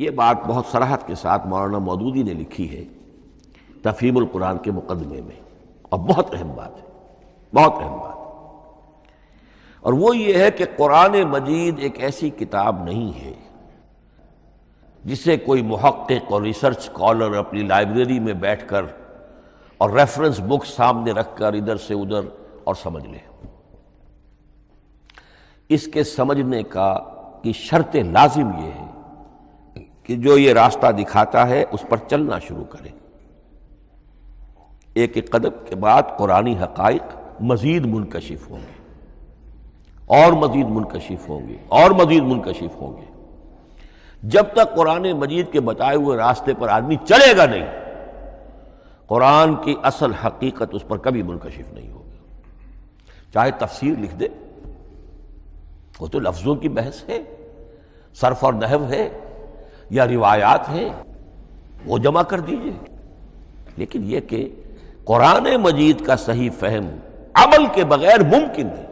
یہ بات بہت صراحت کے ساتھ مولانا مودودی نے لکھی ہے تفہیم القرآن کے مقدمے میں، اور بہت اہم بات ہے، بہت اہم بات، اور وہ یہ ہے کہ قرآن مجید ایک ایسی کتاب نہیں ہے جسے کوئی محقق اور ریسرچ اسکالر اپنی لائبریری میں بیٹھ کر اور ریفرنس بک سامنے رکھ کر ادھر سے ادھر اور سمجھ لے۔ اس کے سمجھنے کی شرط لازم یہ ہے کہ جو یہ راستہ دکھاتا ہے اس پر چلنا شروع کرے۔ ایک ایک قدم کے بعد قرآنی حقائق مزید منکشف ہوں گے اور مزید منکشف ہوں گے اور مزید منکشف ہوں گے۔ جب تک قرآن مجید کے بتائے ہوئے راستے پر آدمی چلے گا نہیں، قرآن کی اصل حقیقت اس پر کبھی منکشف نہیں ہوگی۔ چاہے تفسیر لکھ دے، وہ تو لفظوں کی بحث ہے، صرف اور نحو ہے یا روایات ہیں، وہ جمع کر دیجئے، لیکن یہ کہ قرآن مجید کا صحیح فہم عمل کے بغیر ممکن ہے۔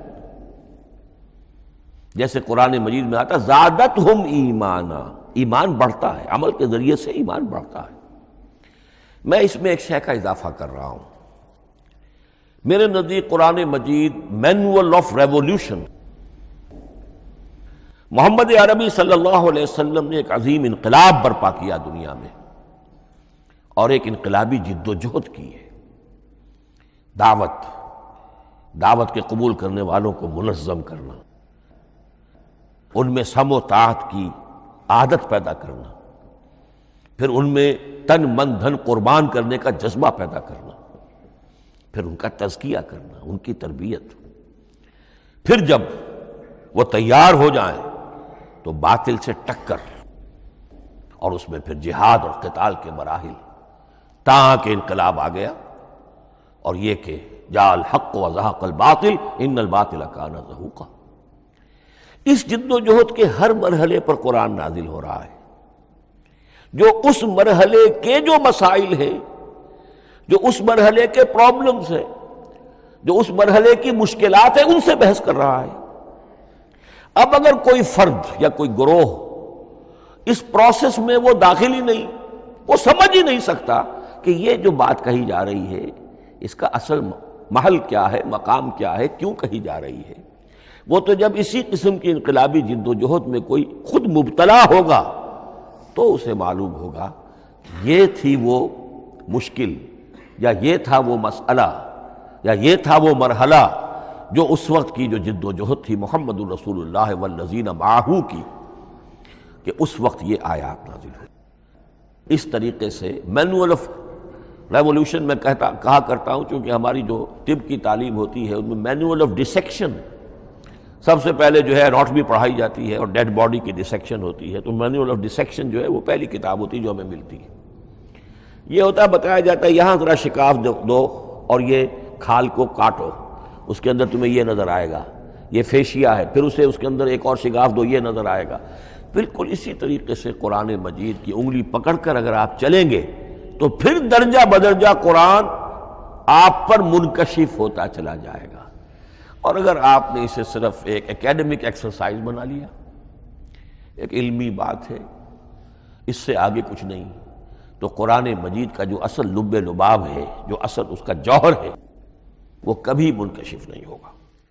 جیسے قرآن مجید میں آتا زادتہم ایمانا، ایمان بڑھتا ہے، عمل کے ذریعے سے ایمان بڑھتا ہے۔ میں اس میں ایک شے کا اضافہ کر رہا ہوں۔ میرے نزدیک قرآن مجید مینول آف ریولیوشن، محمد عربی صلی اللہ علیہ وسلم نے ایک عظیم انقلاب برپا کیا دنیا میں، اور ایک انقلابی جد و جہد کی ہے۔ دعوت کے قبول کرنے والوں کو منظم کرنا، ان میں سم و طاعت کی عادت پیدا کرنا، پھر ان میں تن من دھن قربان کرنے کا جذبہ پیدا کرنا، پھر ان کا تزکیہ کرنا، ان کی تربیت، پھر جب وہ تیار ہو جائیں تو باطل سے ٹکر، اور اس میں پھر جہاد اور قتال کے مراحل، تاکہ انقلاب آ گیا، اور یہ کہ جاء الحق وزہق الباطل ان الباطل کان زہوقا۔ اس جد و جہد کے ہر مرحلے پر قرآن نازل ہو رہا ہے، جو اس مرحلے کے جو مسائل ہیں، جو اس مرحلے کے پرابلمز ہیں، جو اس مرحلے کی مشکلات ہیں، ان سے بحث کر رہا ہے۔ اب اگر کوئی فرد یا کوئی گروہ اس پروسیس میں وہ داخل ہی نہیں، وہ سمجھ ہی نہیں سکتا کہ یہ جو بات کہی جا رہی ہے اس کا اصل محل کیا ہے، مقام کیا ہے، کیوں کہی جا رہی ہے، وہ تو جب اسی قسم کی انقلابی جد و جہد میں کوئی خود مبتلا ہوگا تو اسے معلوم ہوگا یہ تھی وہ مشکل، یا یہ تھا وہ مسئلہ، یا یہ تھا وہ مرحلہ جو اس وقت کی جو جد و جہد تھی محمد الرسول اللہ والذین معہ کی، کہ اس وقت یہ آیات نازل ہوئی۔ اس طریقے سے مینول آف ریولیوشن میں کہا کرتا ہوں، چونکہ ہماری جو طب کی تعلیم ہوتی ہے ان میں مینول آف ڈسیکشن سب سے پہلے جو ہے اناٹومی پڑھائی جاتی ہے، اور ڈیڈ باڈی کی ڈسیکشن ہوتی ہے، تو مینول آف ڈسیکشن جو ہے وہ پہلی کتاب ہوتی ہے جو ہمیں ملتی ہے۔ یہ ہوتا ہے، بتایا جاتا ہے یہاں ذرا شکاف دو اور یہ کھال کو کاٹو، اس کے اندر تمہیں یہ نظر آئے گا، یہ فیشیا ہے، پھر اسے اس کے اندر ایک اور شگاف دو، یہ نظر آئے گا۔ بالکل اسی طریقے سے قرآن مجید کی انگلی پکڑ کر اگر آپ چلیں گے تو پھر درجہ بدرجہ قرآن آپ پر منکشف ہوتا چلا جائے گا۔ اور اگر آپ نے اسے صرف ایک اکیڈمک ایکسرسائز بنا لیا، ایک علمی بات ہے، اس سے آگے کچھ نہیں، تو قرآن مجید کا جو اصل لب لباب ہے، جو اصل اس کا جوہر ہے، وہ کبھی منکشف نہیں ہوگا۔